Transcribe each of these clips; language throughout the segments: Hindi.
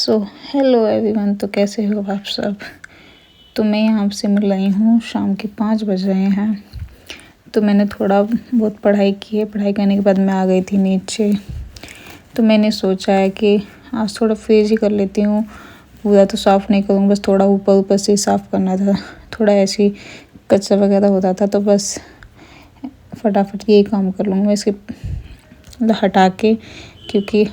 सो हेलो एवरीवन, तो कैसे हो आप सब। तो मैं यहाँ से मिल रही हूँ, शाम के 5 बज रहे हैं। तो मैंने थोड़ा बहुत पढ़ाई की है। पढ़ाई करने के बाद मैं आ गई थी नीचे। तो मैंने सोचा है कि आज थोड़ा फ्रीज ही कर लेती हूँ। पूरा तो साफ़ नहीं करूँगी, बस थोड़ा ऊपर ऊपर से साफ़ करना था। थोड़ा ऐसी कचरा वगैरह होता था, तो बस फटाफट यही काम कर लूँगी इसके हटा के, क्योंकि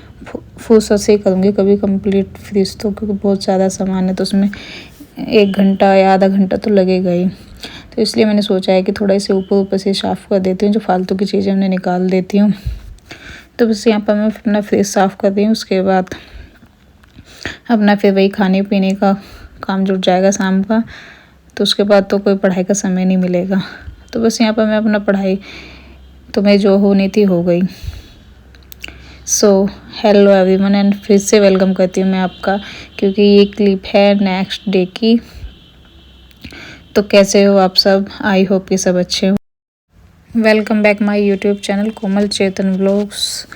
फुर्सत से ही करूँगी कभी कंप्लीट फ्रीज तो, क्योंकि बहुत ज़्यादा सामान है तो उसमें 1 घंटा या आधा घंटा तो लगेगा ही। तो इसलिए मैंने सोचा है कि थोड़ा इसे ऊपर ऊपर से साफ़ कर देती हूँ, जो फालतू की चीज़ें उन्हें निकाल देती हूँ। तो बस यहाँ पर मैं अपना फ्रिज साफ़ कर रही हूँ। उसके बाद अपना फिर वही खाने पीने का काम जुट जाएगा शाम का। तो उसके बाद तो कोई पढ़ाई का समय नहीं मिलेगा। तो बस यहाँ पर मैं अपना पढ़ाई तो मैं जो होनी थी हो गई। सो हेलो एवरीवन, एंड फिर से वेलकम करती हूँ मैं आपका, क्योंकि ये क्लिप है नेक्स्ट डे की। तो कैसे हो आप सब, आई होप कि सब अच्छे हो। Welcome back my YouTube channel Komal Chetan vlogs.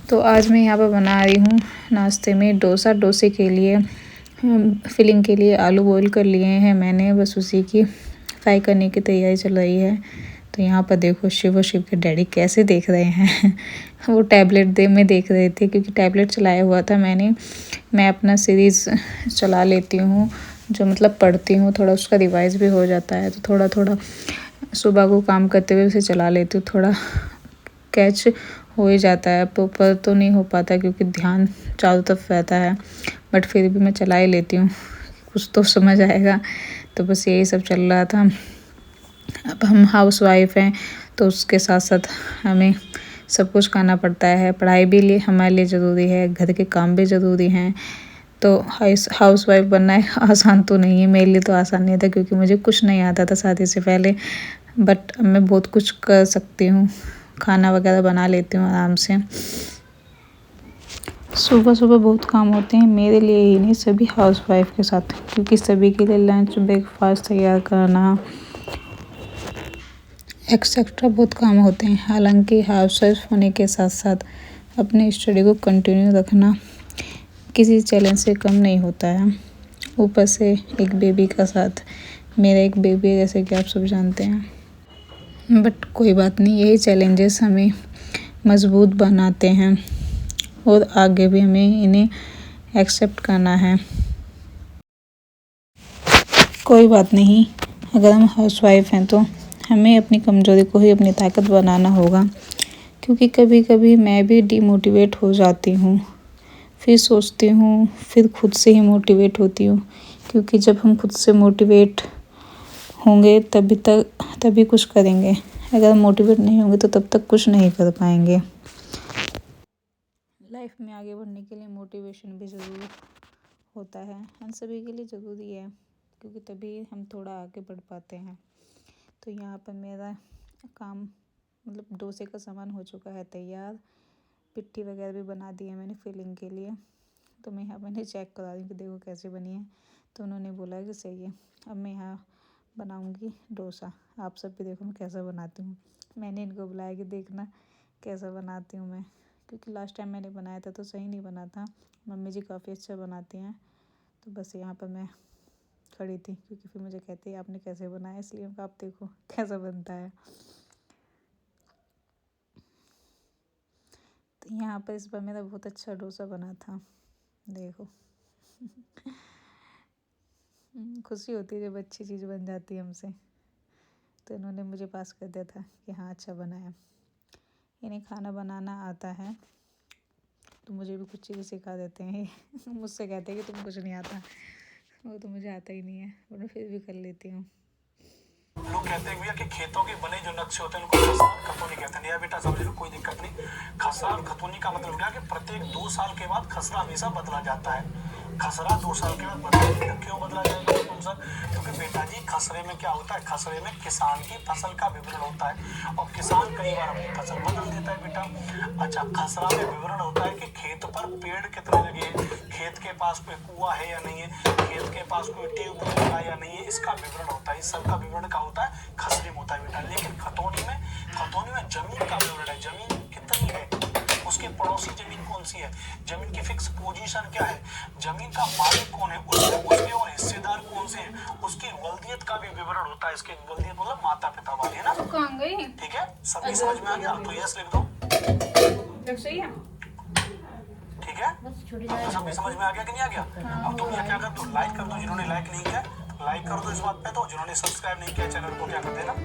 तो आज मैं यहाँ पर बना रही हूँ नाश्ते में डोसा। डोसे के लिए फिलिंग के लिए आलू बॉईल कर लिए हैं मैंने, बस उसी की फ्राई करने की तैयारी चल रही है। तो यहाँ पर देखो शिव के डैडी कैसे देख रहे हैं वो टैबलेट में देख रहे थे, क्योंकि टैबलेट चलाया हुआ था मैंने। मैं अपना सीरीज़ चला लेती हूँ, जो मतलब पढ़ती हूँ, थोड़ा उसका रिवाइज़ भी हो जाता है। तो थोड़ा थोड़ा सुबह को काम करते हुए उसे चला लेती हूँ, थोड़ा कैच हो ही जाता है। प्रॉपर तो नहीं हो पाता क्योंकि ध्यान चारों तरफ रहता है, बट फिर भी मैं चला ही लेती हूँ, कुछ तो समझ आएगा। तो बस यही सब चल रहा था। अब हम हाउसवाइफ हैं तो उसके साथ साथ हमें सब कुछ करना पड़ता है। पढ़ाई भी हमारे लिए ज़रूरी है, घर के काम भी ज़रूरी हैं। तो हाउसवाइफ बनना है आसान तो नहीं है, मेरे लिए तो आसान नहीं था, क्योंकि मुझे कुछ नहीं आता था शादी से पहले। बट अब मैं बहुत कुछ कर सकती हूँ, खाना वगैरह बना लेती हूँ आराम से। सुबह सुबह बहुत काम होते हैं, मेरे लिए ही नहीं, सभी हाउसवाइफ के साथ, क्योंकि सभी के लिए लंच ब्रेकफास्ट तैयार करना एक्सेट्रा बहुत काम होते हैं। हालांकि हाउसवाइफ होने के साथ साथ अपनी स्टडी को कंटिन्यू रखना किसी चैलेंज से कम नहीं होता है। ऊपर से एक बेबी का साथ, मेरा एक बेबी है जैसे कि आप सब जानते हैं। बट कोई बात नहीं, यही चैलेंजेस हमें मजबूत बनाते हैं और आगे भी हमें इन्हें एक्सेप्ट करना है। कोई बात नहीं, अगर हम हाउसवाइफ हैं तो हमें अपनी कमज़ोरी को ही अपनी ताकत बनाना होगा, क्योंकि कभी कभी मैं भी डिमोटिवेट हो जाती हूँ, फिर सोचती हूँ, फिर खुद से ही मोटिवेट होती हूँ, क्योंकि जब हम खुद से मोटिवेट होंगे तभी कुछ करेंगे। अगर मोटिवेट नहीं होंगे तो तब तक कुछ नहीं कर पाएंगे। लाइफ में आगे बढ़ने के लिए मोटिवेशन भी ज़रूरी होता है, हम सभी के लिए ज़रूरी है, क्योंकि तभी हम थोड़ा आगे बढ़ पाते हैं। तो यहाँ पर मेरा काम मतलब डोसे का सामान हो चुका है तैयार। पिट्ठी वगैरह भी बना दी है मैंने फिलिंग के लिए। तो मैं यहाँ मैंने चेक करा रही हूँ कि देखो कैसे बनी है। तो उन्होंने बोला कि सही है। अब मैं यहाँ बनाऊँगी डोसा, आप सब भी देखो मैं कैसा बनाती हूँ। मैंने इनको बुलाया कि देखना कैसा बनाती हूँ मैं, क्योंकि लास्ट टाइम मैंने बनाया था तो सही नहीं बना था। मम्मी जी काफ़ी अच्छा बनाती हैं। तो बस यहाँ पर मैं खड़ी थी, क्योंकि फिर मुझे कहती है आपने कैसे बनाया, इसलिए आप देखो कैसा बनता है। तो यहाँ पर इस बार मेरा बहुत अच्छा डोसा बना था, देखो खुशी होती है जब अच्छी चीज़ बन जाती है हमसे। तो इन्होंने मुझे पास कर दिया था कि हाँ अच्छा बना है। इन्हें खाना बनाना आता है तो मुझे भी कुछ चीज़ें सिखा देते हैं मुझसे कहते हैं कि तुम कुछ नहीं आता, वो तो मुझे आता ही नहीं है, और मैं फिर भी कर लेती हूँ। लोग कहते हैं भैया कि खेतों के बने जो नक्शे होते हैं उनको खसरान खतौनी कहते हैं। या बेटा समझ लो, कोई दिक्कत नहीं। खसरान खतौनी का मतलब क्या है कि प्रत्येक 2 साल के बाद खसरा हमेशा बदला जाता है। खसरा 2 साल के बाद बदला जाएगा। क्यों बदला जाएगा तुम सर? क्योंकि बेटा जी खसरे में क्या होता है, खसरे में किसान की फसल का विवरण होता है, और किसान कई बार अपनी फसल बदल देता है बेटा। अच्छा, खसरा में विवरण होता है कि खेत पर पेड़ कितने लगे, खेत के पास कोई कुआं है या नहीं है, खेत के पास कोई ट्यूबवेल लगा या नहीं है, इसका विवरण होता है। इस सब का विवरण का होता है खसरे में होता है बेटा। लेकिन खतौनी में जमीन का विवरण है, जमीन कितनी है उसके पड़ोसी जमीन कौन सी है, जमीन की फिक्स पोजीशन क्या है, जमीन का मालिक कौन है, उसके और हिस्सेदार कौन से हैं, उसकी वल्दियत का भी विवरण होता है। इसकी वल्दियत मतलब माता पिता वाली, है ना। कहाँ गई? ठीक है, सभी समझ में आ गया? तो यस लिख दो। सही है, ठीक है, तो सभी समझ में आ गया कि नहीं आ गया? अब तुम ये क्या कर दो, लाइक कर दो, जिन्होंने लाइक नहीं किया लाइक कर दो इस बात पे, तो जिन्होंने सब्सक्राइब नहीं किया चैनल को क्या कर देना।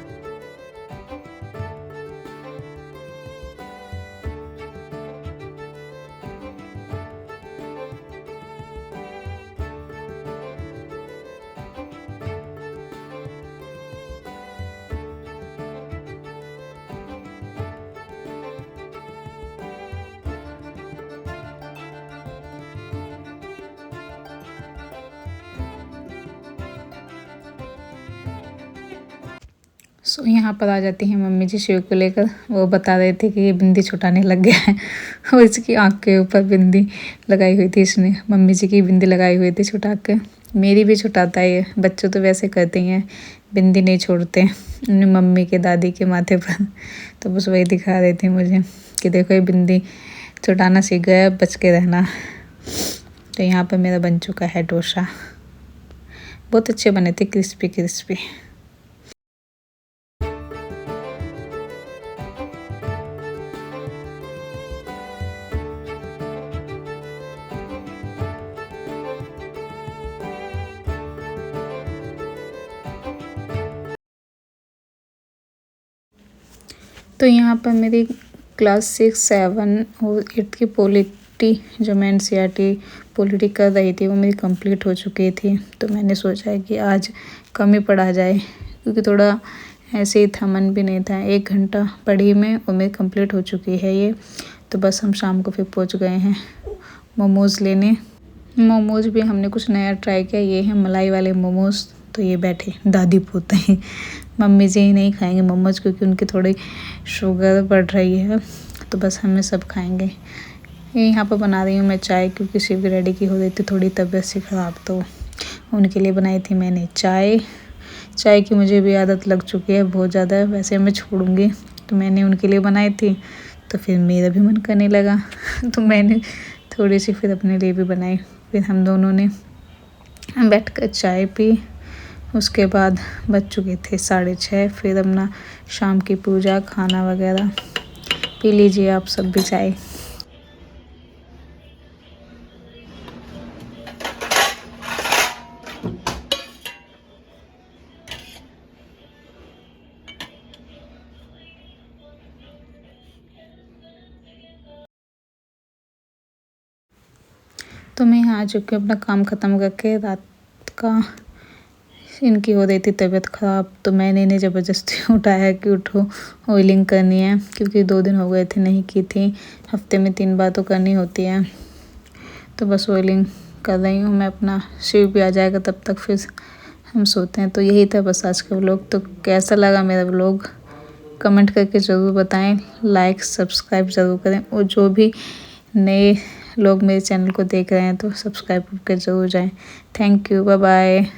सो यहाँ पर आ जाती हैं मम्मी जी शिव को लेकर। वो बता रहे थे कि ये बिंदी छुटाने लग गया है और इसकी आँख के ऊपर बिंदी लगाई हुई थी इसने। मम्मी जी की बिंदी लगाई हुई थी छुटा के। मेरी भी छुटाता है ये, बच्चों तो वैसे करते ही हैं, बिंदी नहीं छोड़ते अपनी मम्मी के दादी के माथे पर। तो बस वही दिखा रहे थे मुझे कि देखो ये बिंदी छुटाना सीख गया, बच के रहना। तो यहाँ पर मेरा बन चुका है डोसा। बहुत अच्छे बने थे, क्रिस्पी क्रिस्पी। तो यहाँ पर मेरी क्लास 6, 7 और 8 की पॉलिटी जो मैं NCERT पॉलिटी कर रही थी वो मेरी कंप्लीट हो चुकी थी। तो मैंने सोचा है कि आज कम ही पढ़ा जाए, क्योंकि थोड़ा ऐसे ही था, मन भी नहीं था। 1 घंटा पढ़ी मैं और मेरी कंप्लीट हो चुकी है ये। तो बस हम शाम को फिर पहुँच गए हैं मोमोज़ लेने। मोमोज़ भी हमने कुछ नया ट्राई किया, ये है मलाई वाले मोमोज़। तो ये बैठे दादी पोते हैं, मम्मी जी ही नहीं खाएंगे मोमोज क्योंकि उनकी थोड़ी शुगर बढ़ रही है। तो बस हमें सब खाएंगे। ये यहाँ पर बना रही हूँ मैं चाय, क्योंकि शिव रेडी की हो रही थी थोड़ी तबीयत से ख़राब, तो उनके लिए बनाई थी मैंने चाय। चाय की मुझे भी आदत लग चुकी है बहुत ज़्यादा, वैसे मैं छोड़ूंगी। तो मैंने उनके लिए बनाई थी, तो फिर मेरा भी मन करने लगा तो मैंने थोड़ी सी फिर अपने लिए भी बनाई। फिर हम दोनों ने बैठ कर चाय पी। उसके बाद बज चुके थे 6:30। फिर अपना शाम की पूजा, खाना वगैरह। पी लीजिए आप सब भी चाय। तो मैं यहाँ आ चुकी हूँ अपना काम ख़त्म करके। रात का इनकी हो रही थी तबीयत ख़राब, तो मैंने इन्हें ज़बरदस्ती उठाया कि उठो ऑयलिंग करनी है, क्योंकि 2 दिन हो गए थे नहीं की थी। हफ्ते में 3 बार तो करनी होती है। तो बस ऑयलिंग कर रही हूँ मैं अपना। शिव भी आ जाएगा तब तक फिर हम सोते हैं। तो यही था बस आज का व्लॉग। तो कैसा लगा मेरा व्लॉग कमेंट करके ज़रूर बताएं। लाइक सब्सक्राइब ज़रूर करें, और जो भी नए लोग मेरे चैनल को देख रहे हैं तो सब्सक्राइब करके ज़रूर जाएं। Thank you, bye bye.